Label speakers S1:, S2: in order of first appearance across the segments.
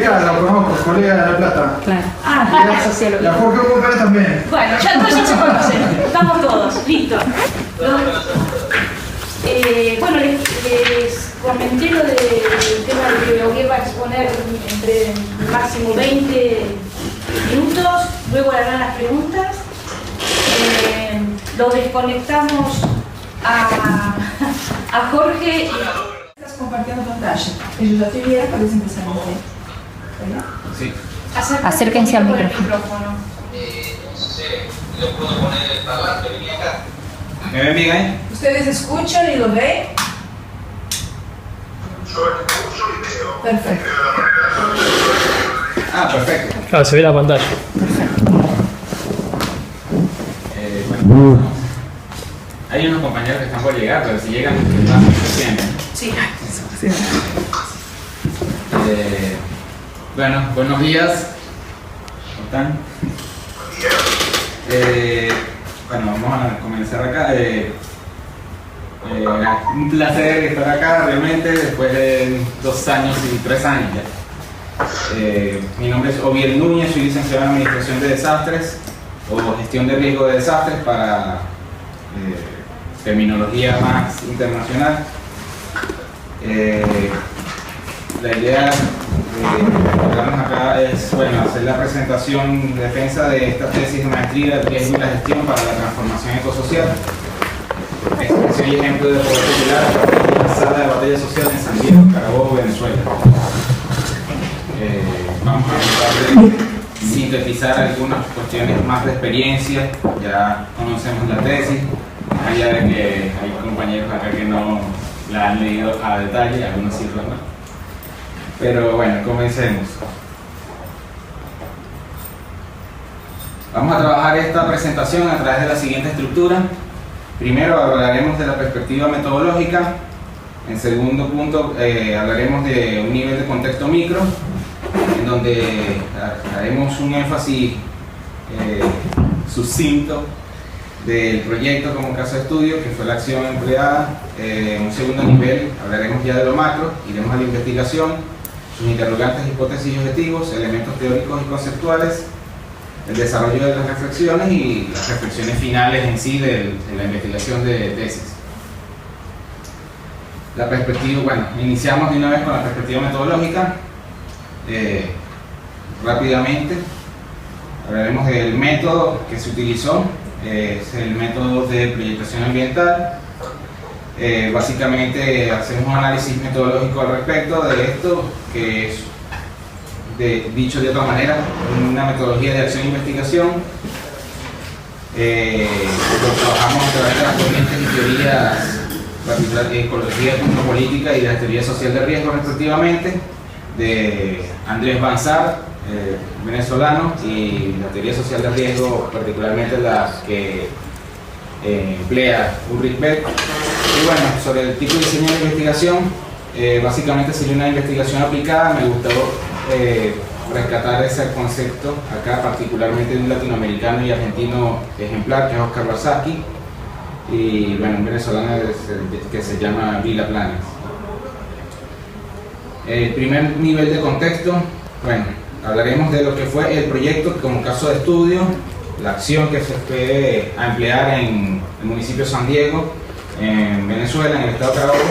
S1: Erika, la conozco, colega de La Plata.
S2: Claro.
S3: Ah, sociólogo.
S1: Y a Jorge Bucare también.
S3: Bueno, ya entonces ya se conocen. Estamos todos, listo. Bueno, les comenté lo del tema de que Ogué va a exponer entre máximo 20 minutos, luego le harán las preguntas. Lo desconectamos a Jorge y...
S4: Estás compartiendo pantalla. Ellos ya te vieron, puedes empezar a ver. ¿Verdad?
S5: Sí.
S2: Acérquense al
S3: con el
S2: micrófono.
S5: No sé, yo puedo poner el parlante, vení acá. ¿Me ven bien ahí?
S4: ¿Ustedes escuchan y lo ven?
S6: Yo escucho y veo.
S4: Perfecto.
S5: Ah, perfecto.
S7: Claro, se ve la pantalla.
S5: Bueno, hay unos compañeros que están por llegar, pero si llegan, más suficiente.
S4: Sí.
S5: Bueno, buenos días. ¿Cómo están? Bueno, vamos a comenzar acá. Un placer estar acá realmente después de 2 años y 3 años ya. Mi nombre es Oviel Núñez, soy licenciado en Administración de Desastres o Gestión de Riesgo de Desastres para terminología más internacional. La idea de encontrarnos acá es hacer la presentación de defensa de esta tesis de maestría de riesgo y la gestión para la transformación ecosocial. Expresión y ejemplo de poder popular en la sala de batalla social en San Diego, Carabobo, Venezuela. Vamos a tratar de sintetizar algunas cuestiones más de experiencia. Ya conocemos la tesis, allá de que hay compañeros acá que no la han leído a detalle, algunos sí, otros no. Pero bueno, comencemos. Vamos a trabajar esta presentación a través de la siguiente estructura. Primero hablaremos de la perspectiva metodológica. En segundo punto hablaremos de un nivel de contexto micro, en donde haremos un énfasis sucinto del proyecto como caso de estudio, que fue la acción empleada. Un segundo nivel hablaremos ya de lo macro, iremos a la investigación, sus interrogantes, hipótesis y objetivos, elementos teóricos y conceptuales, el desarrollo de las reflexiones y las reflexiones finales en sí de la investigación de tesis. La perspectiva, bueno, iniciamos de una vez con la perspectiva metodológica. Rápidamente hablaremos del método que se utilizó, es el método de proyectación ambiental. Básicamente hacemos un análisis metodológico al respecto de esto, que es, dicho de otra manera, una metodología de acción e investigación. Lo trabajamos a través de las corrientes y teorías, la ecología política y de la teoría social de riesgo respectivamente, de Andrés Banzar, venezolano, y la teoría social de riesgo, particularmente la que emplea Ulrich Beck. Y bueno, sobre el tipo de diseño de investigación, básicamente sería una investigación aplicada. Me gustó rescatar ese concepto acá, particularmente de un latinoamericano y argentino ejemplar, que es Oscar Barsaki, y bueno, un venezolano que se llama Vila Planes. El primer nivel de contexto, bueno, hablaremos de lo que fue el proyecto como caso de estudio, la acción que se fue a emplear en el municipio de San Diego, en Venezuela, en el estado de Carabobo.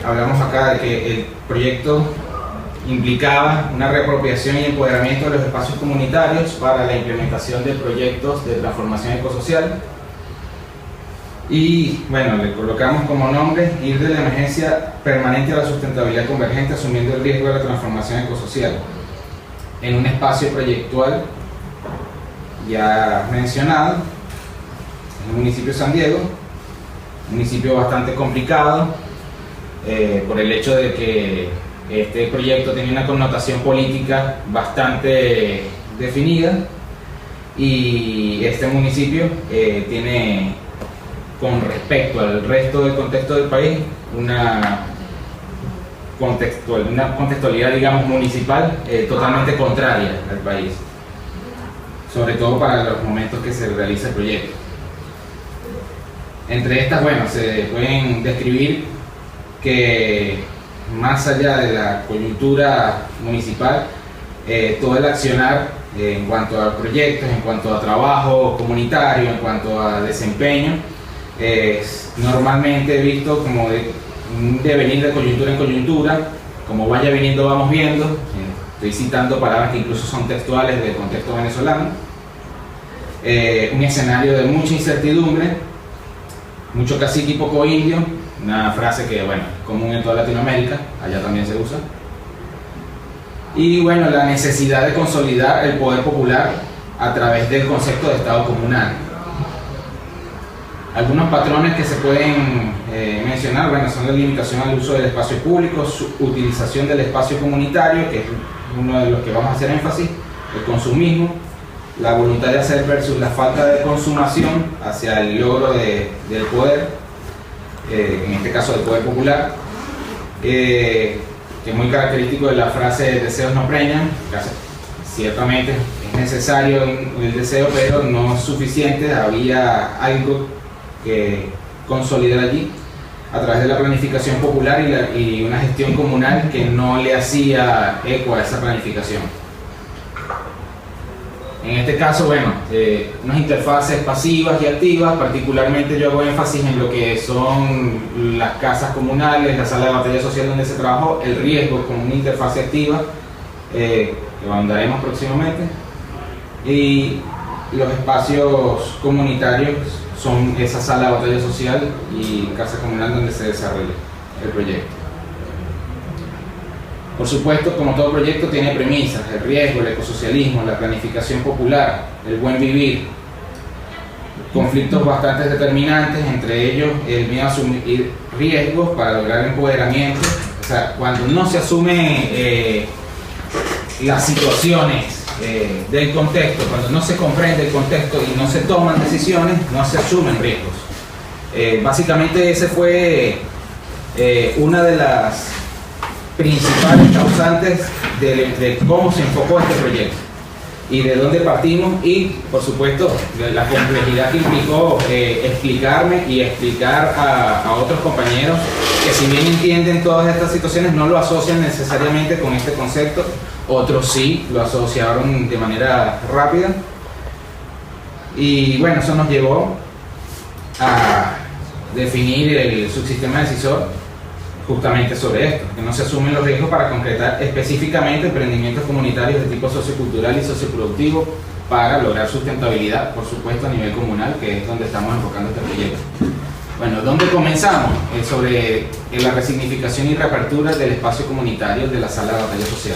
S5: Hablamos acá de que el proyecto implicaba una reapropiación y empoderamiento de los espacios comunitarios para la implementación de proyectos de transformación ecosocial. Y bueno, le colocamos como nombre ir de la emergencia permanente a la sustentabilidad convergente, asumiendo el riesgo de la transformación ecosocial, en un espacio proyectual ya mencionado, en el municipio de San Diego, un municipio bastante complicado por el hecho de que este proyecto tenía una connotación política bastante definida, y este municipio tiene, con respecto al resto del contexto del país, una contextualidad, digamos, municipal totalmente contraria al país, sobre todo para los momentos que se realiza el proyecto. Entre estas, bueno, se pueden describir que más allá de la coyuntura municipal, todo el accionar en cuanto a proyectos, en cuanto a trabajo comunitario, en cuanto a desempeño, es normalmente visto como de venir de coyuntura en coyuntura, como vaya viniendo vamos viendo. Estoy citando palabras que incluso son textuales del contexto venezolano. Un escenario de mucha incertidumbre, mucho cacique y poco indio, una frase que, bueno, es común en toda Latinoamérica, allá también se usa. Y bueno, la necesidad de consolidar el poder popular a través del concepto de Estado comunal. Algunos patrones que se pueden mencionar, bueno, son la limitación al uso del espacio público, su utilización del espacio comunitario, que es uno de los que vamos a hacer énfasis, el consumismo, la voluntad de hacer versus la falta de consumación hacia el logro del poder, en este caso del poder popular, que es muy característico de la frase deseos no preñan. Ciertamente es necesario el deseo, pero no es suficiente, había algo que consolidar allí a través de la planificación popular y una gestión comunal que no le hacía eco a esa planificación. En este caso, bueno, unas interfaces pasivas y activas, particularmente yo hago énfasis en lo que son las casas comunales, la sala de batalla social donde se trabajó, el riesgo como una interfase activa, que ahondaremos próximamente, y los espacios comunitarios son esa sala de batalla social y casa comunal donde se desarrolla el proyecto. Por supuesto, como todo proyecto tiene premisas: el riesgo, el ecosocialismo, la planificación popular, el buen vivir, conflictos bastante determinantes, entre ellos el miedo a asumir riesgos para lograr empoderamiento. O sea, cuando no se asumen las situaciones del contexto, cuando no se comprende el contexto y no se toman decisiones, no se asumen riesgos. Básicamente ese fue una de las principales causantes de cómo se enfocó este proyecto y de dónde partimos, y por supuesto de la complejidad que implicó explicarme y explicar a otros compañeros que, si bien entienden todas estas situaciones, no lo asocian necesariamente con este concepto. Otros sí lo asociaron de manera rápida, y bueno, eso nos llevó a definir el subsistema decisor justamente sobre esto, que no se asumen los riesgos para concretar específicamente emprendimientos comunitarios de tipo sociocultural y socioproductivo para lograr sustentabilidad, por supuesto, a nivel comunal, que es donde estamos enfocando este proyecto. Bueno, ¿dónde comenzamos? Sobre la resignificación y reapertura del espacio comunitario de la sala de batalla social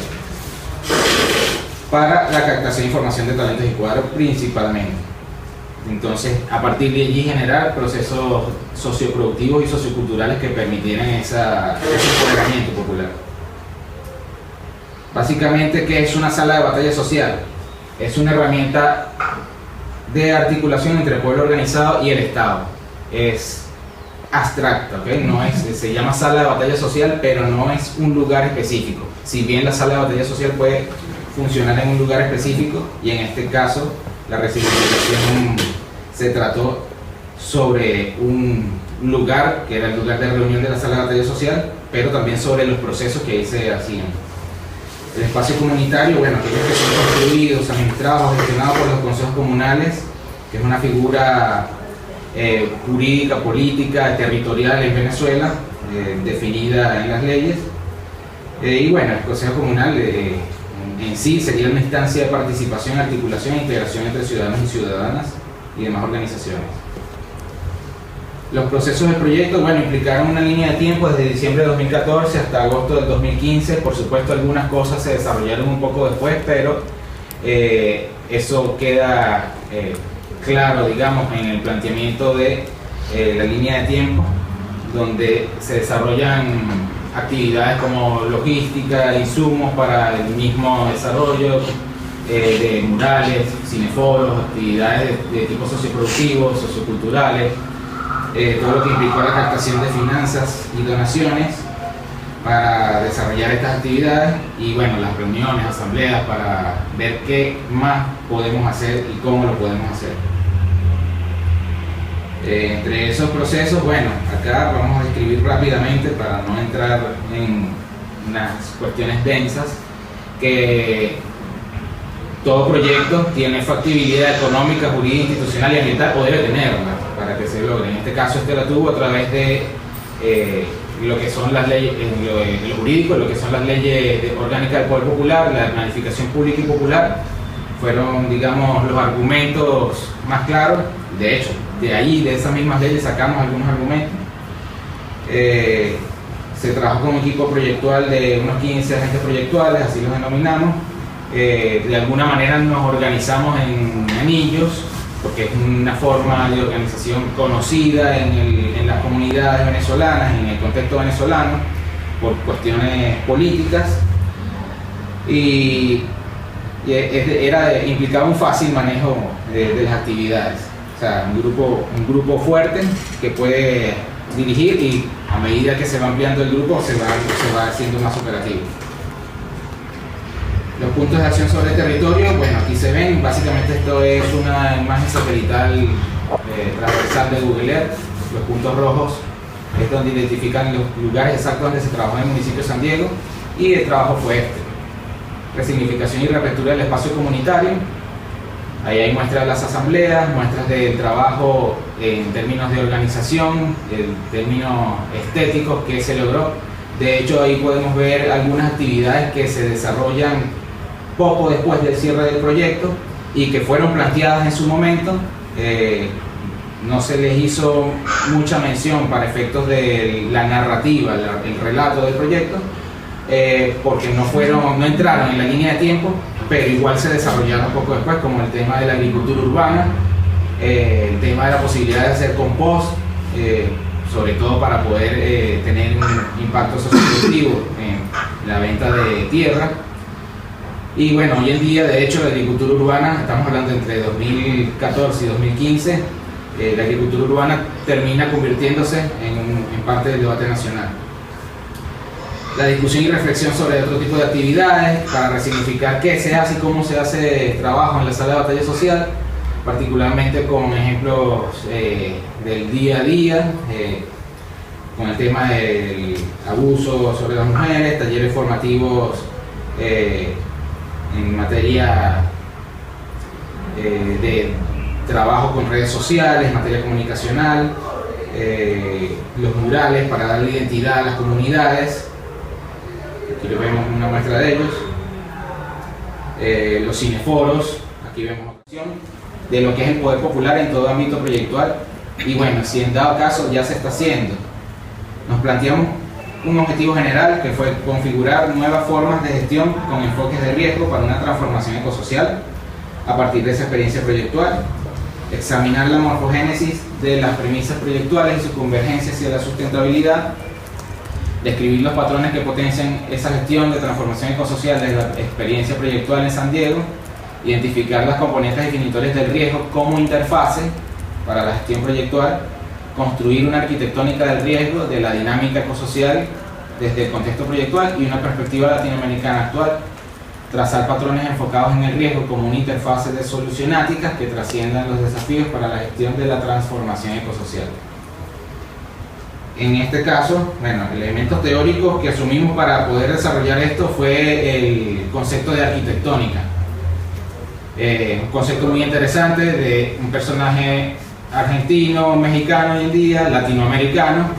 S5: para la captación e información de talentos y cuadros principalmente. Entonces, a partir de allí generar procesos socioproductivos y socioculturales que permitieran ese empoderamiento popular. Básicamente, ¿qué es una sala de batalla social? Es una herramienta de articulación entre el pueblo organizado y el Estado. Es abstracta, ¿okay? No es, se llama sala de batalla social, pero no es un lugar específico. Si bien la sala de batalla social puede funcionar en un lugar específico, y en este caso la resignificación se trató sobre un lugar que era el lugar de reunión de la sala de batalla social, pero también sobre los procesos que ahí se hacían. El espacio comunitario, bueno, aquellos que son construidos, administrados, gestionados por los consejos comunales, que es una figura jurídica, política, territorial en Venezuela, definida en las leyes. Y bueno, el consejo comunal en sí sería una instancia de participación, articulación e integración entre ciudadanos y ciudadanas y demás organizaciones. Los procesos del proyecto, bueno, implicaron una línea de tiempo desde diciembre de 2014 hasta agosto del 2015. Por supuesto, algunas cosas se desarrollaron un poco después, pero eso queda claro, digamos, en el planteamiento de la línea de tiempo, donde se desarrollan actividades como logística, insumos para el mismo desarrollo, de murales, cineforos, actividades de tipo socioproductivo, socioculturales, todo lo que implicó la captación de finanzas y donaciones para desarrollar estas actividades, y bueno, las reuniones, asambleas para ver qué más podemos hacer y cómo lo podemos hacer. Entre esos procesos, bueno, acá vamos a describir rápidamente para no entrar en unas cuestiones densas, que todo proyecto tiene factibilidad económica, jurídica, institucional y ambiental, o debe tenerla para que se logre. En este caso este la tuvo a través de lo que son las leyes, lo jurídico, lo que son las leyes orgánicas del Poder Popular, la planificación pública y popular, fueron, digamos, los argumentos más claros. De hecho, de ahí, de esas mismas leyes, sacamos algunos argumentos. Se trabajó con un equipo proyectual de unos 15 agentes proyectuales, así los denominamos. De alguna manera nos organizamos en anillos, porque es una forma de organización conocida en las comunidades venezolanas, en el contexto venezolano, por cuestiones políticas, y implicaba un fácil manejo de las actividades. O sea, un grupo fuerte que puede dirigir, y a medida que se va ampliando el grupo se va haciendo más operativo. Los puntos de acción sobre el territorio, bueno, aquí se ven, básicamente esto es una imagen satelital transversal de Google Earth. Los puntos rojos es donde identifican los lugares exactos donde se trabajó en el municipio de San Diego, y el trabajo fue este: resignificación y reapertura del espacio comunitario. Ahí hay muestras de las asambleas, muestras del trabajo en términos de organización, en términos estéticos que se logró. De hecho, ahí podemos ver algunas actividades que se desarrollan poco después del cierre del proyecto y que fueron planteadas en su momento. No se les hizo mucha mención para efectos de la narrativa, el relato del proyecto, porque no entraron en la línea de tiempo, pero igual se desarrollaron poco después, como el tema de la agricultura urbana, el tema de la posibilidad de hacer compost, sobre todo para poder tener un impacto socioproductivo en la venta de tierra. Y bueno, hoy en día, de hecho, la agricultura urbana, estamos hablando entre 2014 y 2015, la agricultura urbana termina convirtiéndose en parte del debate nacional. La discusión y reflexión sobre otro tipo de actividades para resignificar qué se hace y cómo se hace trabajo en la sala de batalla social, particularmente con ejemplos del día a día, con el tema del abuso sobre las mujeres, talleres formativos en materia de trabajo con redes sociales, materia comunicacional, los murales para darle identidad a las comunidades. Aquí vemos una muestra de ellos. Los cineforos, aquí vemos opción de lo que es el poder popular en todo ámbito proyectual. Y bueno, si en dado caso ya se está haciendo, nos planteamos un objetivo general, que fue configurar nuevas formas de gestión con enfoques de riesgo para una transformación ecosocial a partir de esa experiencia proyectual, examinar la morfogénesis de las premisas proyectuales y su convergencia hacia la sustentabilidad, describir los patrones que potencian esa gestión de transformación ecosocial de la experiencia proyectual en San Diego, identificar las componentes definitorias del riesgo como interfase para la gestión proyectual, construir una arquitectónica del riesgo de la dinámica ecosocial desde el contexto proyectual y una perspectiva latinoamericana actual, trazar patrones enfocados en el riesgo como una interfase de solucionáticas que trasciendan los desafíos para la gestión de la transformación ecosocial. En este caso, bueno, elementos teóricos que asumimos para poder desarrollar esto fue el concepto de arquitectónica. Un concepto muy interesante de un personaje argentino, mexicano hoy en día, latinoamericano,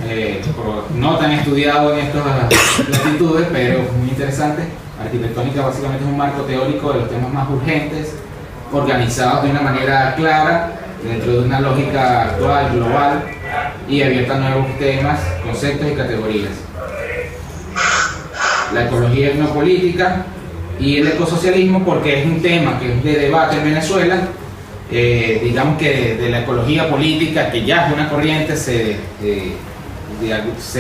S5: no tan estudiado en estas latitudes, pero muy interesante. Arquitectónica básicamente es un marco teórico de los temas más urgentes, organizados de una manera clara, dentro de una lógica actual, global, y abierta a nuevos temas, conceptos y categorías. La ecología etnopolítica y el ecosocialismo, porque es un tema que es de debate en Venezuela. Digamos que de la ecología política, que ya es una corriente, se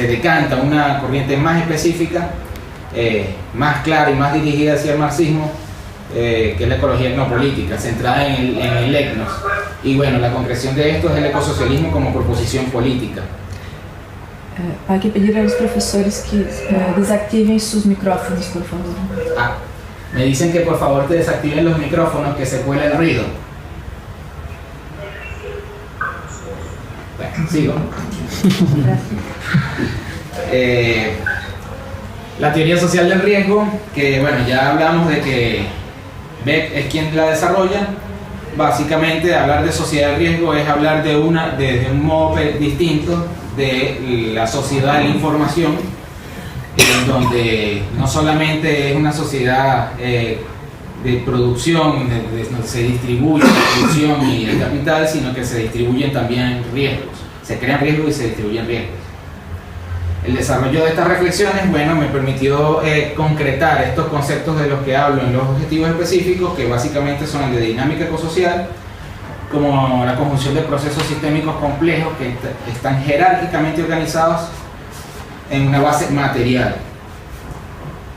S5: decanta una corriente más específica, más clara y más dirigida hacia el marxismo, que es la ecología etnopolítica, centrada en el etnos. Y bueno, la concreción de esto es el ecosocialismo como proposición política.
S4: Hay que pedir a los profesores que desactiven sus micrófonos, por favor.
S5: Me dicen que por favor te desactiven los micrófonos, que se cuela el ruido. Bueno, sigo. La teoría social del riesgo, que bueno, ya hablamos de que Beck es quien la desarrolla. Básicamente hablar de sociedad del riesgo es hablar desde un modo distinto de la sociedad de la información, en donde no solamente es una sociedad de producción, donde se distribuye la producción y el capital, sino que se distribuyen también riesgos, se crean riesgos y se distribuyen riesgos. El desarrollo de estas reflexiones, bueno, me permitió concretar estos conceptos de los que hablo en los objetivos específicos, que básicamente son el de dinámica ecosocial, como la conjunción de procesos sistémicos complejos que están jerárquicamente organizados en una base material.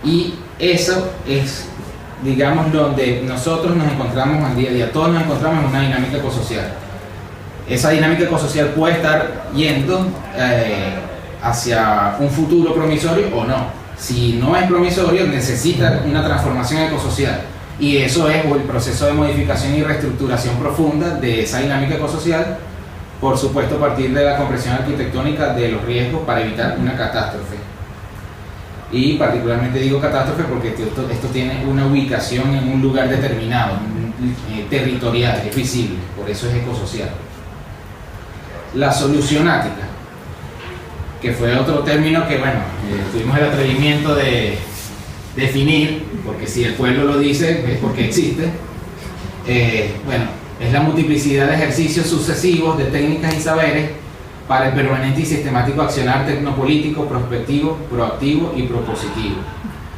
S5: Y eso es, digamos, donde nosotros nos encontramos al día a día. Todos nos encontramos en una dinámica ecosocial. Esa dinámica ecosocial puede estar yendo hacia un futuro promisorio o no. Si no es promisorio, necesita una transformación ecosocial, y eso es el proceso de modificación y reestructuración profunda de esa dinámica ecosocial, por supuesto a partir de la comprensión arquitectónica de los riesgos para evitar una catástrofe. Y particularmente digo catástrofe porque esto tiene una ubicación en un lugar determinado, territorial, es visible, por eso es ecosocial. La solucionática, que fue otro término que, bueno, tuvimos el atrevimiento de definir, porque si el pueblo lo dice es porque existe. Bueno, es la multiplicidad de ejercicios sucesivos de técnicas y saberes para el permanente y sistemático accionar tecnopolítico, prospectivo, proactivo y propositivo.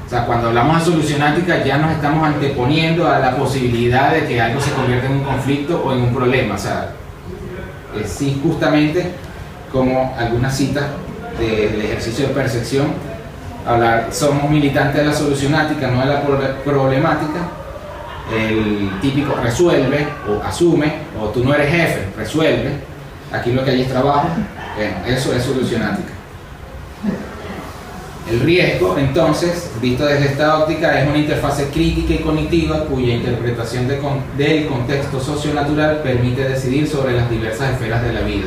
S5: O sea, cuando hablamos de solucionática ya nos estamos anteponiendo a la posibilidad de que algo se convierta en un conflicto o en un problema. O sea, sí, justamente como algunas citas del ejercicio de percepción, hablar, somos militantes de la solucionática, no de la problemática. El típico resuelve o asume, o tú no eres jefe, resuelve, aquí lo que hay es trabajo. Bueno, eso es solucionática. El riesgo, entonces, visto desde esta óptica, es una interfase crítica y cognitiva cuya interpretación del contexto socionatural permite decidir sobre las diversas esferas de la vida.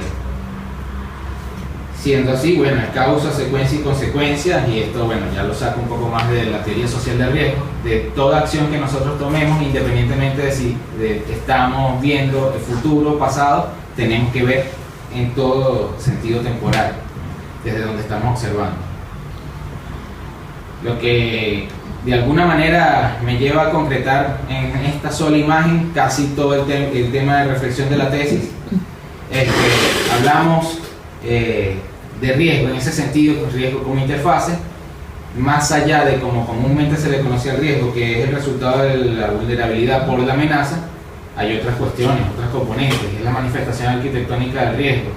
S5: Siendo así, bueno, es causa, secuencia y consecuencia, y esto, bueno, ya lo saco un poco más de la teoría social del riesgo, de toda acción que nosotros tomemos, independientemente de si estamos viendo el futuro o pasado, tenemos que ver en todo sentido temporal, desde donde estamos observando. Lo que de alguna manera me lleva a concretar en esta sola imagen casi todo el tema de reflexión de la tesis, es que hablamos de riesgo en ese sentido, riesgo como interfase, más allá de como comúnmente se le conocía el riesgo, que es el resultado de la vulnerabilidad por la amenaza. Hay otras cuestiones, otras componentes, es la manifestación arquitectónica del riesgo,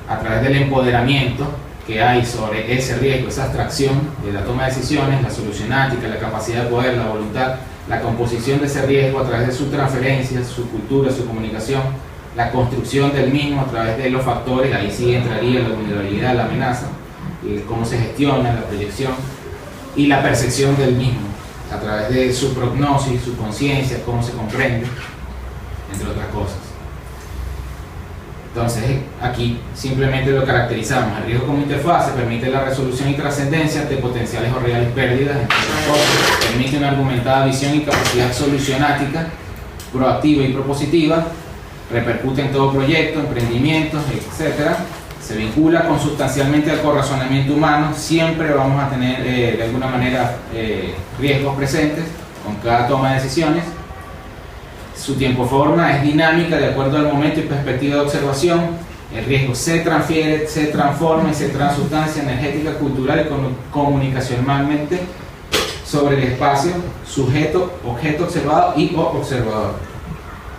S5: a través del empoderamiento que hay sobre ese riesgo, esa abstracción de la toma de decisiones, la solucionática, la capacidad de poder, la voluntad, la composición de ese riesgo a través de su transferencia, su cultura, su comunicación, la construcción del mismo a través de los factores, ahí sí entraría la vulnerabilidad, la amenaza, y cómo se gestiona, la proyección y la percepción del mismo, a través de su prognosis, su conciencia, cómo se comprende, entre otras cosas. Entonces, aquí simplemente lo caracterizamos. El riesgo como interfase permite la resolución y trascendencia de potenciales o reales pérdidas, entre otras cosas. Permite una argumentada visión y capacidad solucionática, proactiva y propositiva. Repercute en todo proyecto, emprendimientos, etc. Se vincula consustancialmente al corrazonamiento humano. Siempre vamos a tener de alguna manera riesgos presentes con cada toma de decisiones. Su tiempo-forma es dinámica de acuerdo al momento y perspectiva de observación. El riesgo se transfiere, se transforma y se transustancia energética, cultural y comunicacionalmente sobre el espacio, sujeto, objeto observado y o observador.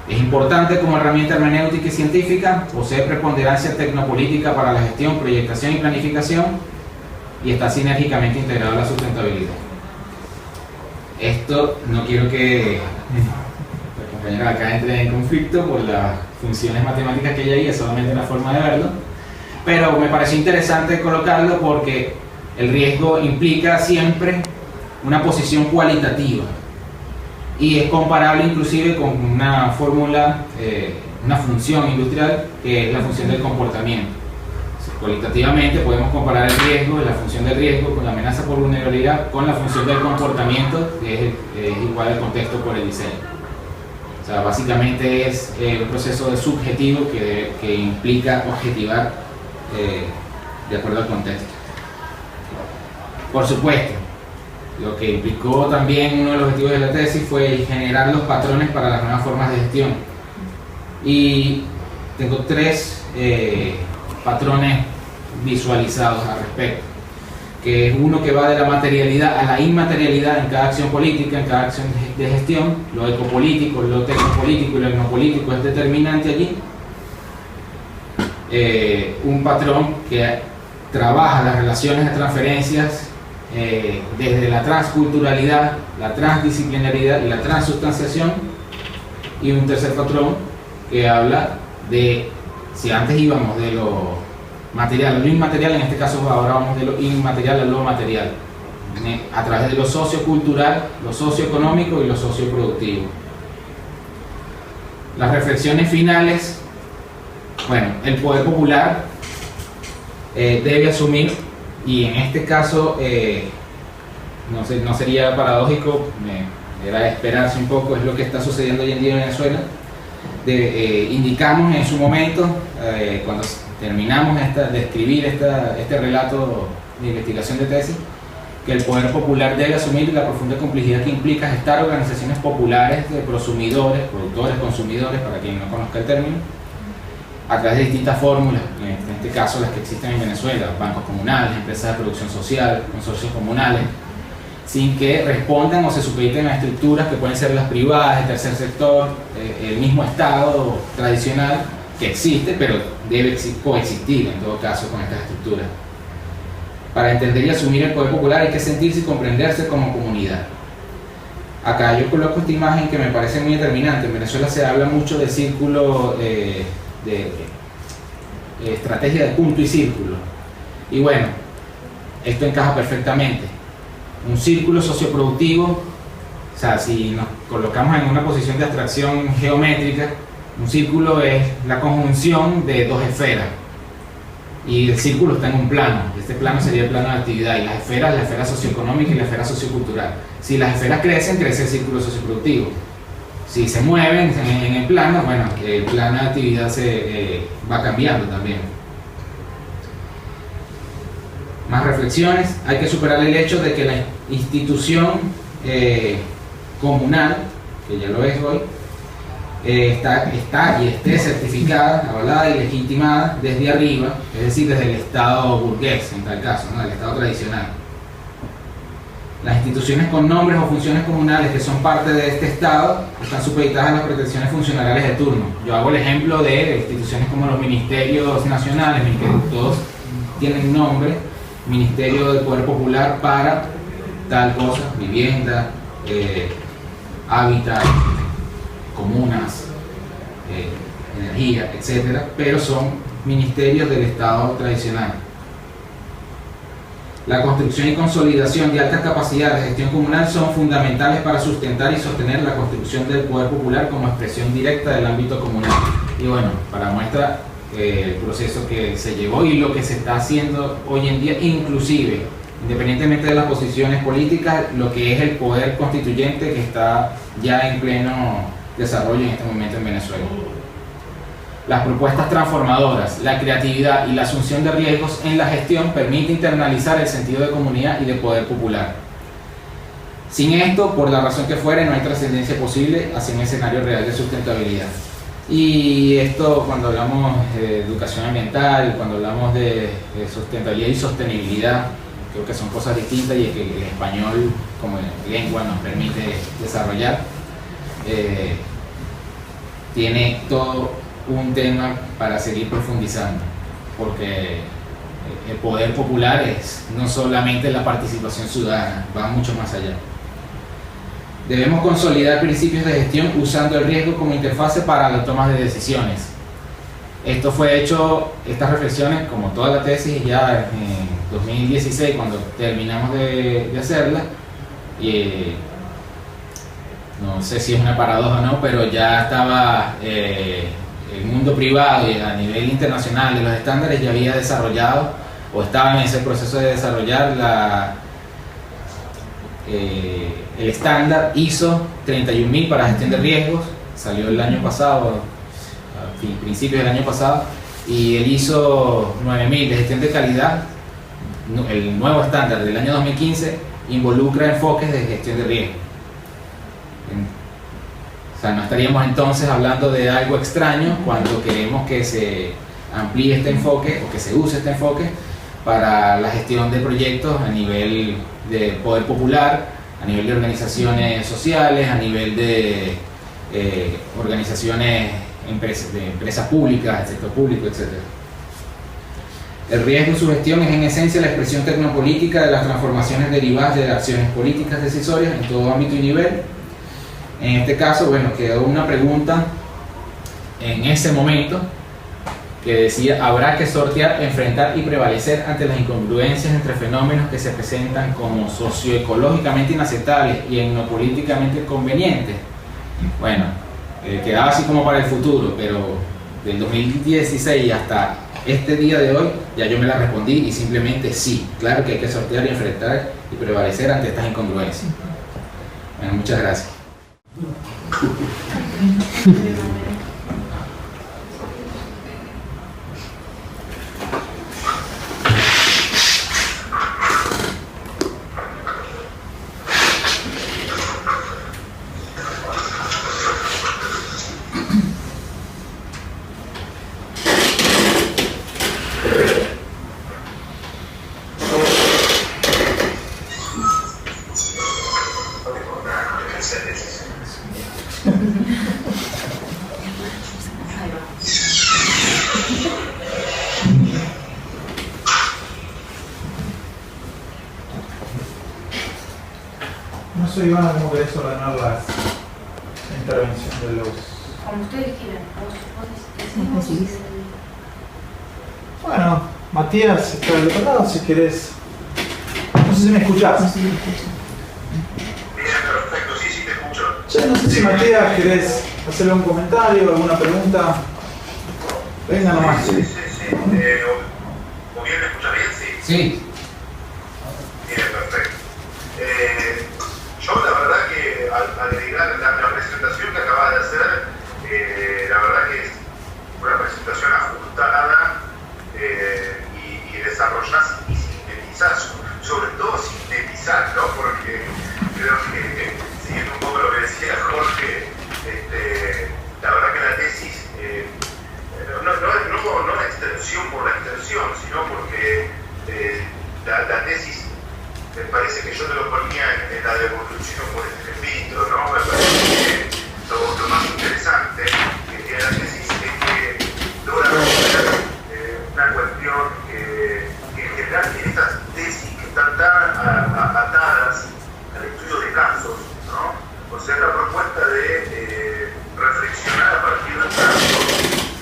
S5: Es importante como herramienta hermenéutica y científica, posee preponderancia tecnopolítica para la gestión, proyectación y planificación, y está sinérgicamente integrado a la sustentabilidad. Esto no quiero que la compañera acá entre en conflicto por las funciones matemáticas que hay ahí, es solamente una forma de verlo, pero me pareció interesante colocarlo porque el riesgo implica siempre una posición cualitativa, y es comparable inclusive con una fórmula, una función industrial que es la función del comportamiento. Cualitativamente podemos comparar el riesgo, la función del riesgo con la amenaza por vulnerabilidad con la función del comportamiento, que es igual al contexto por el diseño. O sea, básicamente es un proceso subjetivo que implica objetivar de acuerdo al contexto. Por supuesto, lo que implicó también uno de los objetivos de la tesis fue generar los patrones para las nuevas formas de gestión. Y tengo tres patrones visualizados al respecto, que es uno que va de la materialidad a la inmaterialidad en cada acción política, en cada acción de gestión. Lo ecopolítico, lo tecnopolítico y lo etnopolítico es determinante allí. Un patrón que trabaja las relaciones de transferencias desde la transculturalidad, la transdisciplinaridad y la transustanciación. Y un tercer patrón que habla de, si antes íbamos de lo material a lo inmaterial, en este caso ahora vamos de lo inmaterial a lo material, a través de lo sociocultural, lo socioeconómico y lo socioproductivo. Las reflexiones finales. Bueno, el poder popular debe asumir, y en este caso no sería paradójico, era de esperarse un poco, es lo que está sucediendo hoy en día en Venezuela. Indicamos en su momento, cuando terminamos de escribir este relato de investigación de tesis, que el poder popular debe asumir la profunda complejidad que implica gestar organizaciones populares de prosumidores, productores, consumidores, para quien no conozca el término, a través de distintas fórmulas, en este caso las que existen en Venezuela: bancos comunales, empresas de producción social, consorcios comunales, sin que respondan o se supediten a estructuras que pueden ser las privadas, el tercer sector, el mismo Estado tradicional que existe, pero debe coexistir en todo caso con estas estructuras. Para entender y asumir el poder popular hay que sentirse y comprenderse como comunidad. Acá yo coloco esta imagen que me parece muy determinante. En Venezuela se habla mucho de círculo, de estrategia de punto y círculo. Y bueno, esto encaja perfectamente. Un círculo socioproductivo, o sea, si nos colocamos en una posición de abstracción geométrica, un círculo es la conjunción de dos esferas, y el círculo está en un plano. Este plano sería el plano de actividad, y las esferas, la esfera socioeconómica y la esfera sociocultural. Si las esferas crecen, crece el círculo socioproductivo. Si se mueven en el plano, bueno, el plano de actividad va cambiando también. Más reflexiones. Hay que superar el hecho de que la institución comunal, que ya lo es hoy, está y esté certificada, avalada y legitimada desde arriba, es decir, desde el Estado burgués, en tal caso, ¿no? El Estado tradicional. Las instituciones con nombres o funciones comunales que son parte de este Estado están supeditadas a las protecciones funcionales de turno. Yo hago el ejemplo de instituciones como los ministerios nacionales, que todos tienen nombre: Ministerio del Poder Popular para tal cosa, vivienda, hábitat, comunas, energía, etcétera, pero son ministerios del Estado tradicional. La construcción y consolidación de altas capacidades de gestión comunal son fundamentales para sustentar y sostener la construcción del poder popular como expresión directa del ámbito comunal. Y bueno, para muestra el proceso que se llevó y lo que se está haciendo hoy en día, inclusive, independientemente de las posiciones políticas, lo que es el poder constituyente que está ya en pleno desarrollo en este momento en Venezuela. Las propuestas transformadoras, la creatividad y la asunción de riesgos en la gestión permite internalizar el sentido de comunidad y de poder popular. Sin esto, por la razón que fuere, no hay trascendencia posible hacia un escenario real de sustentabilidad. Y esto, cuando hablamos de educación ambiental, cuando hablamos de sustentabilidad y sostenibilidad, creo que son cosas distintas, y es que el español como lengua nos permite desarrollar. Tiene todo un tema para seguir profundizando, porque el poder popular es no solamente la participación ciudadana, va mucho más allá. Debemos consolidar principios de gestión usando el riesgo como interfase para la toma de decisiones. Esto fue hecho, estas reflexiones, como toda la tesis, ya en 2016, cuando terminamos de hacerla. No sé si es una paradoja o no, pero ya estaba el mundo privado y a nivel internacional de los estándares ya había desarrollado o estaba en ese proceso de desarrollar el estándar ISO 31000 para gestión de riesgos. Salió el año pasado, a principios del año pasado, y el ISO 9000 de gestión de calidad, el nuevo estándar del año 2015, involucra enfoques de gestión de riesgo. O sea, no estaríamos entonces hablando de algo extraño cuando queremos que se amplíe este enfoque o que se use este enfoque para la gestión de proyectos a nivel de poder popular, a nivel de organizaciones sociales, a nivel de organizaciones, de empresas públicas, el sector público, etc. El riesgo y su gestión es en esencia la expresión tecnopolítica de las transformaciones derivadas de acciones políticas decisorias en todo ámbito y nivel. En este caso, bueno, quedó una pregunta en ese momento que decía: habrá que sortear, enfrentar y prevalecer ante las incongruencias entre fenómenos que se presentan como socioecológicamente inaceptables y etnopolíticamente convenientes. Bueno, quedaba así como para el futuro, pero del 2016 hasta este día de hoy ya yo me la respondí y simplemente sí, claro que hay que sortear y enfrentar y prevalecer ante estas incongruencias. Bueno, muchas gracias.
S1: No sé, Ivana, cómo querés ordenar la intervención de los...
S3: Como ustedes quieran. Vos decidís.
S1: Bueno, Matías está del otro lado, si querés. No sé si me escuchás.
S6: Bien, perfecto, sí, te escucho.
S1: Che, no sé si Matías querés hacerle un comentario, alguna pregunta. Venga nomás.
S6: Sí. ¿O bien me escuchas bien? Sí.
S5: Sí.
S6: Bien, perfecto. Yo la verdad que al agregar la presentación que acabas de hacer, la verdad que es una presentación ajustada y desarrollás y sintetizás, sobre todo sintetizar, ¿no? Porque creo que, siguiendo un poco lo que decía Jorge, la verdad que la tesis, no la extensión por la extensión, sino porque la tesis, me parece que yo te lo ponía en la devolución por escrito, ¿no? Me parece que lo más interesante que tiene la tesis es que logra resolver una cuestión que en general tiene estas tesis que están tan atadas al estudio de casos, ¿no? O sea, la propuesta de reflexionar a partir de casos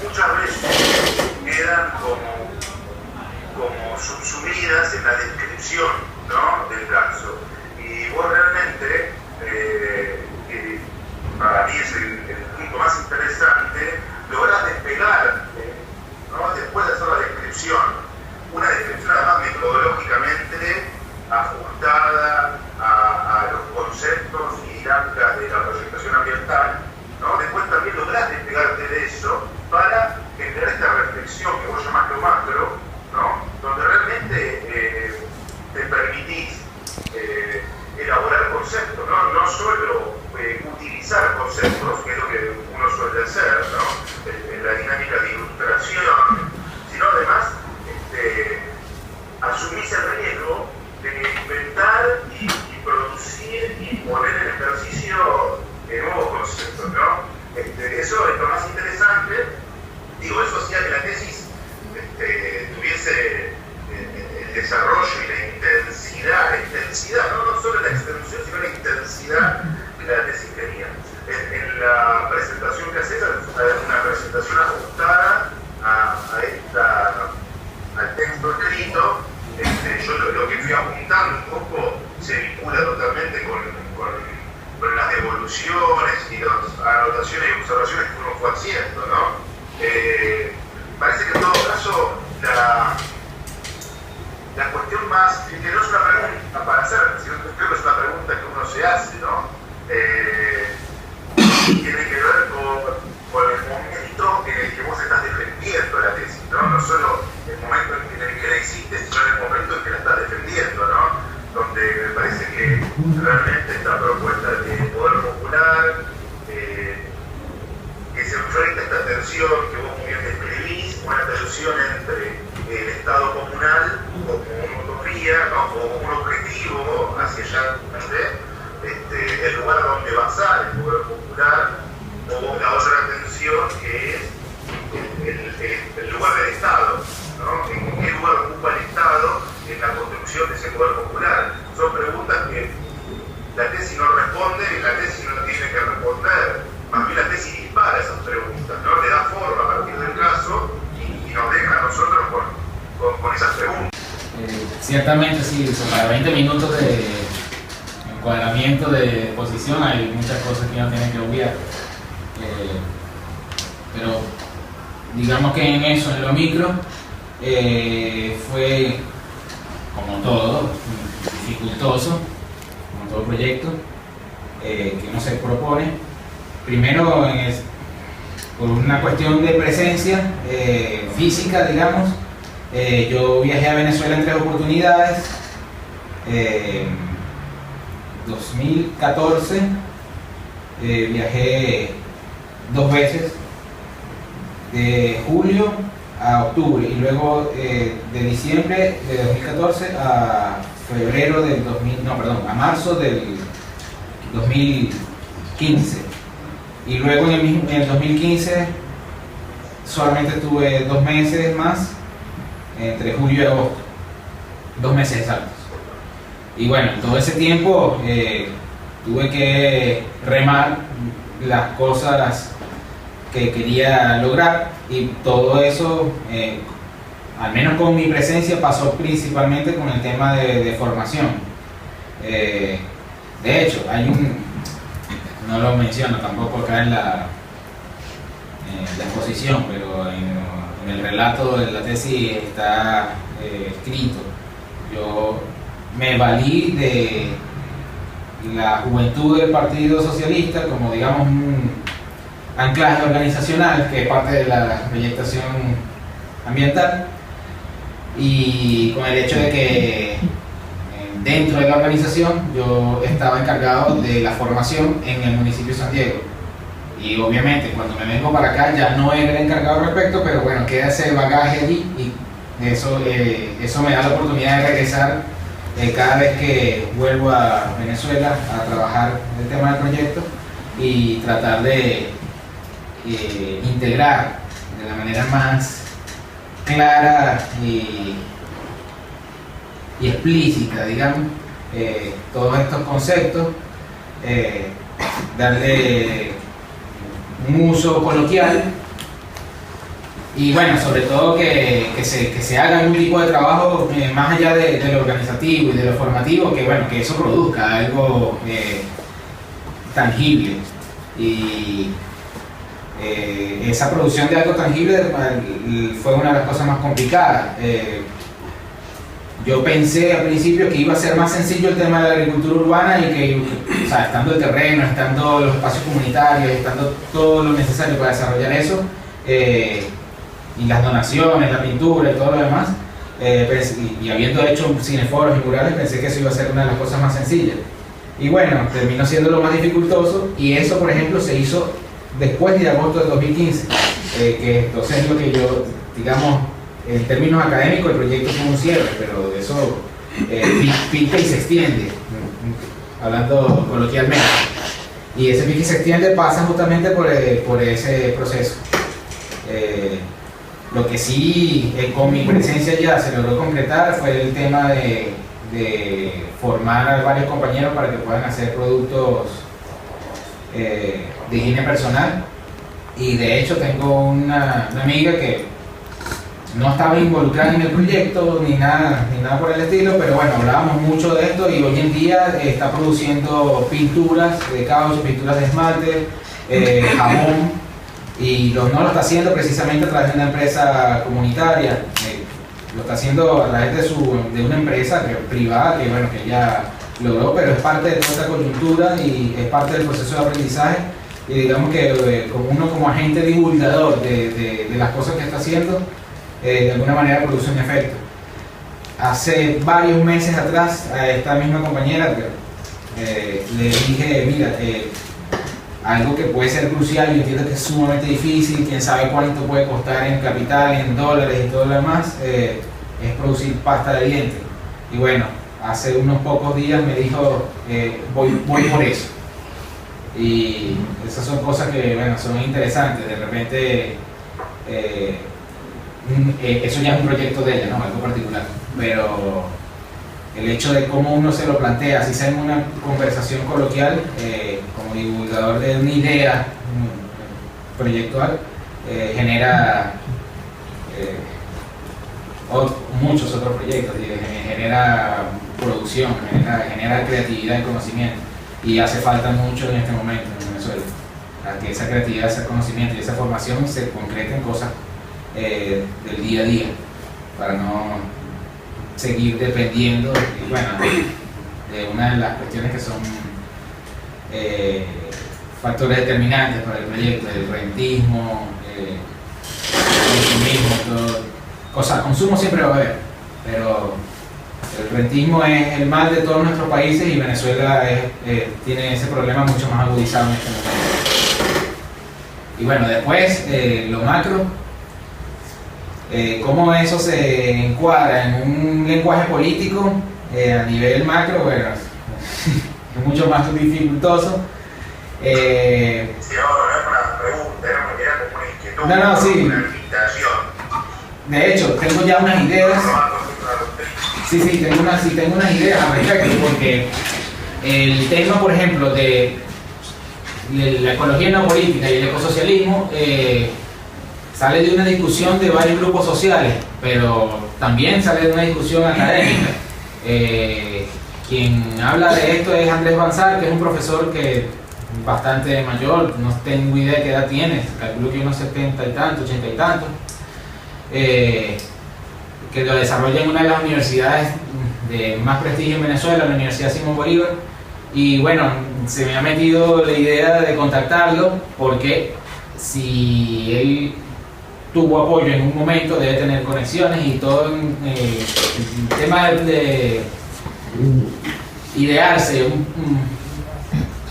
S6: muchas veces quedan como subsumidas en la descripción, ¿no? Del caso. Y vos realmente, para mí es el punto más interesante, lográs despegar, ¿no? Después de hacer la descripción, una descripción además metodológicamente ajustada a los conceptos y dinámicas de la proyectación ambiental, ¿no? Después también lográs despegarte de eso para generar esta reflexión que vos llamás lo macro, ¿no? Donde realmente te permitís elaborar conceptos, no solo utilizar conceptos, que es lo que uno suele hacer, ¿no? En la dinámica de ilustración, sino además asumís el riesgo de inventar y producir y poner en ejercicio nuevos conceptos, ¿no? Eso es lo más interesante. Digo, eso hacía que la tesis tuviese el desarrollo y la intensidad, no solo la extensión, sino la intensidad que la tesis tenía. En la presentación que haces, es una presentación ajustada al texto escrito. Yo lo que fui apuntando un poco se vincula totalmente con las devoluciones y las anotaciones y observaciones que uno fue haciendo, ¿no? Parece que en todo caso la cuestión más, que no es una pregunta para hacer, sino que creo que es una pregunta que uno se hace, ¿no? Tiene que ver con el momento en el que vos estás defendiendo la tesis, ¿no? No solo el momento en el que la hiciste, sino el momento en que la estás defendiendo, ¿no? Donde me parece que realmente esta propuesta de poder popular, que se enfrenta a esta tensión que vos muy bien describís, una tensión entre el Estado comunal como una utopía, ¿no? Como un objetivo hacia allá, el lugar donde basar el poder popular, o la otra tensión que es el lugar del Estado, ¿no? ¿En qué lugar ocupa el Estado en la construcción de ese poder popular? Son preguntas que la tesis no responde y la tesis no tiene que responder. Más bien la tesis dispara esas preguntas, ¿no? Le da forma a partir del caso y nos deja a nosotros con esas preguntas.
S5: Ciertamente sí, para 20 minutos de encuadramiento de posición hay muchas cosas que uno tiene que obviar. Pero digamos que en eso, en lo micro, fue como todo, dificultoso, como todo proyecto que uno se propone. Primero, por una cuestión de presencia física, digamos, yo viajé a Venezuela en 3 oportunidades. 2014 viajé 2 veces, de julio a octubre, y luego de diciembre de 2014 a febrero del a marzo del 2015. Y luego en el 2015 solamente tuve 2 meses más, entre julio y agosto, 2 meses exactos. Y bueno, todo ese tiempo tuve que remar las cosas que quería lograr, y todo eso, al menos con mi presencia, pasó principalmente con el tema de formación. De hecho, no lo menciono tampoco acá en la exposición, pero en el relato de la tesis está escrito. Yo me valí de la juventud del Partido Socialista como, digamos, un anclaje organizacional que es parte de la proyectación ambiental, y con el hecho de que dentro de la organización yo estaba encargado de la formación en el municipio de San Diego, y obviamente cuando me vengo para acá ya no era el encargado al respecto, pero bueno, queda ese bagaje allí, y eso me da la oportunidad de regresar cada vez que vuelvo a Venezuela a trabajar el tema del proyecto y tratar de integrar de la manera más clara y explícita, digamos, todos estos conceptos, darle un uso coloquial, y bueno, sobre todo que se haga un tipo de trabajo más allá de lo organizativo y de lo formativo, que bueno, que eso produzca algo tangible. Y esa producción de algo tangible fue una de las cosas más complicadas. Yo pensé al principio que iba a ser más sencillo el tema de la agricultura urbana, y que, o sea, estando el terreno, estando los espacios comunitarios, estando todo lo necesario para desarrollar eso, y las donaciones, la pintura y todo lo demás, y habiendo hecho cineforos y murales, pensé que eso iba a ser una de las cosas más sencillas. Y bueno, terminó siendo lo más dificultoso, y eso, por ejemplo, se hizo después de agosto de 2015, que entonces es lo que yo, digamos, en términos académicos el proyecto fue un cierre, pero de eso pica y se extiende, hablando coloquialmente. Y ese pica y se extiende pasa justamente por ese proceso. Lo que sí, con mi presencia ya se logró concretar fue el tema de formar a varios compañeros para que puedan hacer productos de higiene personal. Y de hecho tengo una amiga que no estaba involucrada en el proyecto ni nada por el estilo, pero bueno, hablábamos mucho de esto, y hoy en día está produciendo pinturas de caucho, pinturas de esmalte, jabón, y no lo está haciendo precisamente a través de una empresa comunitaria, lo está haciendo a través de una empresa privada que, bueno, que ella logró, pero es parte de toda esta coyuntura y es parte del proceso de aprendizaje, y digamos que como uno como agente divulgador de las cosas que está haciendo, de alguna manera produce un efecto. Hace varios meses atrás a esta misma compañera le dije, mira, algo que puede ser crucial, yo entiendo que es sumamente difícil, quién sabe cuánto puede costar en capital, en dólares y todo lo demás, es producir pasta de dientes. Y bueno, hace unos pocos días me dijo, voy por eso. Y esas son cosas que, bueno, son interesantes. De repente, eso ya es un proyecto de ella, ¿no? Algo particular. Pero el hecho de cómo uno se lo plantea, así sea en una conversación coloquial, como divulgador de una idea proyectual, genera muchos otros proyectos, genera producción, genera creatividad y conocimiento, y hace falta mucho en este momento en Venezuela, para que esa creatividad, ese conocimiento y esa formación se concreten en cosas del día a día, para no seguir dependiendo, bueno, de una de las cuestiones que son factores determinantes para el proyecto, el rentismo, el consumismo, consumo siempre va a haber, pero el rentismo es el mal de todos nuestros países, y Venezuela tiene ese problema mucho más agudizado en este momento. Y bueno, después lo macro, cómo eso se encuadra en un lenguaje político a nivel macro, bueno, es mucho más dificultoso.
S6: Sí, ahora no es una pregunta, era como una inquietud,
S5: no, sí.
S6: una invitación.
S5: De hecho, tengo ya unas ideas. Sí, tengo unas ideas al respecto, porque el tema, por ejemplo, de la ecología no política y el ecosocialismo sale de una discusión de varios grupos sociales, pero también sale de una discusión académica. Quien habla de esto es Andrés Banzar, que es un profesor que bastante mayor, no tengo idea de qué edad tiene, calculo que unos 70 y tantos, 80 y tantos, que lo desarrolla en una de las universidades de más prestigio en Venezuela, la Universidad Simón Bolívar. Y bueno, se me ha metido la idea de contactarlo, porque si él tuvo apoyo en un momento, debe tener conexiones y todo el tema de idearse,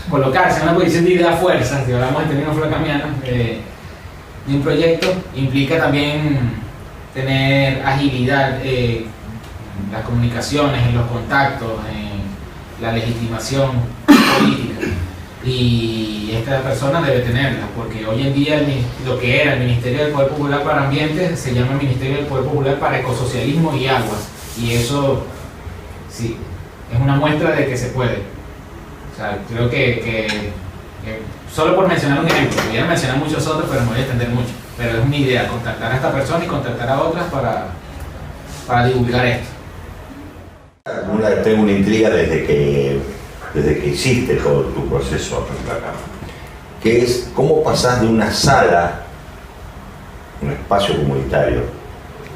S5: colocarse en una posición de idea fuerza, si hablamos en términos flacamianos, de un proyecto, implica también tener agilidad en las comunicaciones, en los contactos, en la legitimación política, y esta persona debe tenerla, porque hoy en día lo que era el Ministerio del Poder Popular para Ambiente se llama Ministerio del Poder Popular para Ecosocialismo y Aguas, y eso sí es una muestra de que se puede. O sea, creo que solo por mencionar un ejemplo, podría mencionar muchos otros, pero me voy a extender mucho, pero es una idea, contactar a esta persona y contactar a otras para divulgar esto.
S2: Tengo una intriga desde que hiciste todo tu proceso acá, que es cómo pasás de una sala, un espacio comunitario.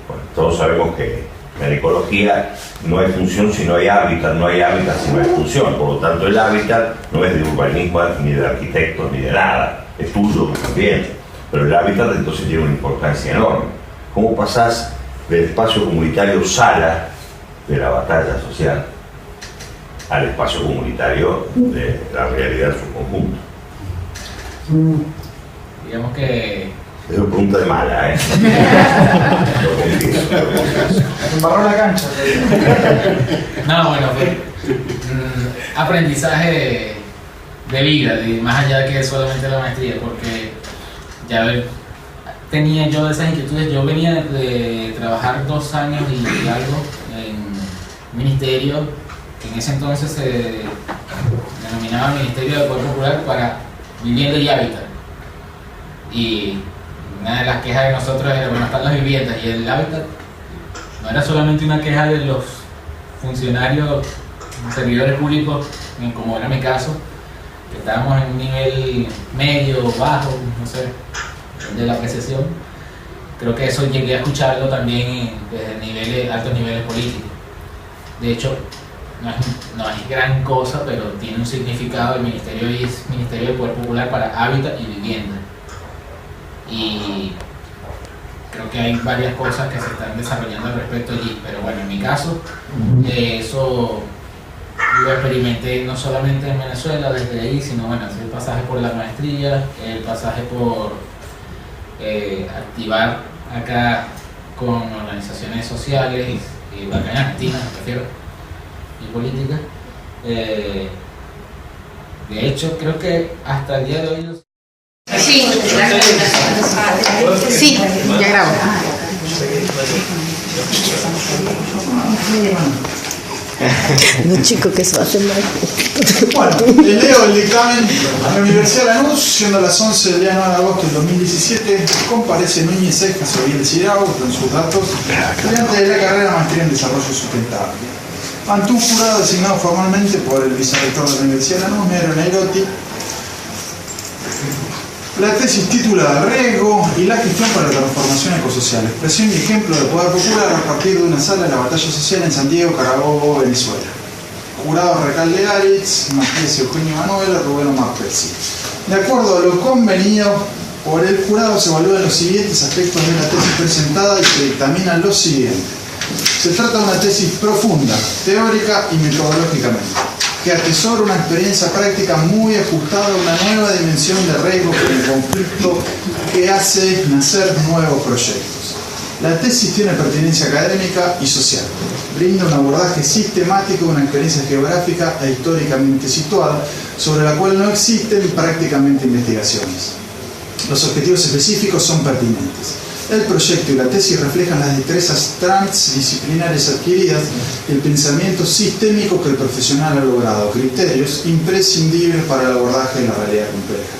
S2: Bueno, todos sabemos que en ecología no hay función si no hay hábitat, no hay hábitat si no hay función, por lo tanto el hábitat no es de urbanismo, ni de arquitectos, ni de nada, es tuyo también, pero el hábitat entonces tiene una importancia enorme. ¿Cómo pasás del espacio comunitario sala de la batalla social al espacio comunitario de la realidad en su conjunto?
S5: Digamos que...
S2: Es una pregunta de mala, ¿eh?
S1: Embarró la cancha.
S5: No, bueno, aprendizaje de vida, más allá de que solamente la maestría, porque ya tenía yo esas inquietudes. Yo venía de trabajar 2 años y algo en ministerio, que en ese entonces se denominaba Ministerio del Poder Popular para Vivienda y Hábitat, y una de las quejas de nosotros era, bueno, están las viviendas y el hábitat. No era solamente una queja de los funcionarios, servidores públicos, como era mi caso, que estábamos en un nivel medio, bajo, no sé, de la apreciación. Creo que eso llegué a escucharlo también desde altos niveles políticos. De hecho, no es gran cosa, pero tiene un significado. El ministerio es Ministerio del Poder Popular para Hábitat y Vivienda. Y creo que hay varias cosas que se están desarrollando al respecto allí, pero bueno, en mi caso, eso lo experimenté no solamente en Venezuela desde ahí, sino bueno, el pasaje por la maestría, el pasaje por activar acá con organizaciones sociales, acá en Argentina me refiero, y política. De hecho, creo que hasta el día de hoy...
S7: Sí, sí, ya grabo.
S8: No, chico, que eso hace mal.
S1: Bueno, leo el dictamen. A la Universidad de Lanús, siendo las 11 del día 9 de agosto del 2017, comparece Núñez Cejas Oviel Cirau, con sus datos, estudiante de la carrera Maestría en Desarrollo Sustentable. Ante un jurado designado formalmente por el vicerrector de la Universidad de Lanús, Nero Nairotti, la tesis titulada Riesgo y la gestión para la transformación ecosocial, expresión y ejemplo de poder popular a partir de una sala de la batalla social en San Diego, Carabobo, Venezuela. Jurado Recalde Garitz, Matías Eugenio Manuel, Rubén Omar Percy. De acuerdo a lo convenido por el jurado, se evalúan los siguientes aspectos de la tesis presentada y se dictamina lo siguiente. Se trata de una tesis profunda, teórica y metodológicamente, que atesora una experiencia práctica muy ajustada a una nueva dimensión de riesgo por el conflicto que hace nacer nuevos proyectos. La tesis tiene pertinencia académica y social. Brinda un abordaje sistemático de una experiencia geográfica e históricamente situada, sobre la cual no existen prácticamente investigaciones. Los objetivos específicos son pertinentes. El proyecto y la tesis reflejan las destrezas transdisciplinares adquiridas y el pensamiento sistémico que el profesional ha logrado, criterios imprescindibles para el abordaje de la realidad compleja.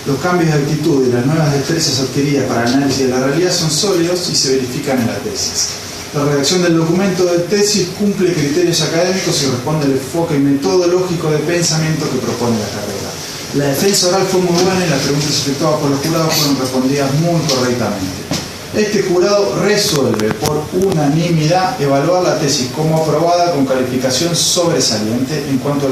S1: Los cambios de actitud y las nuevas destrezas adquiridas para el análisis de la realidad son sólidos y se verifican en la tesis. La redacción del documento de tesis cumple criterios académicos y responde al enfoque metodológico de pensamiento que propone la carrera. La defensa oral fue muy buena y las preguntas efectuadas por los jurados fueron respondidas muy correctamente. Este jurado resuelve por unanimidad evaluar la tesis como aprobada con calificación sobresaliente en cuanto a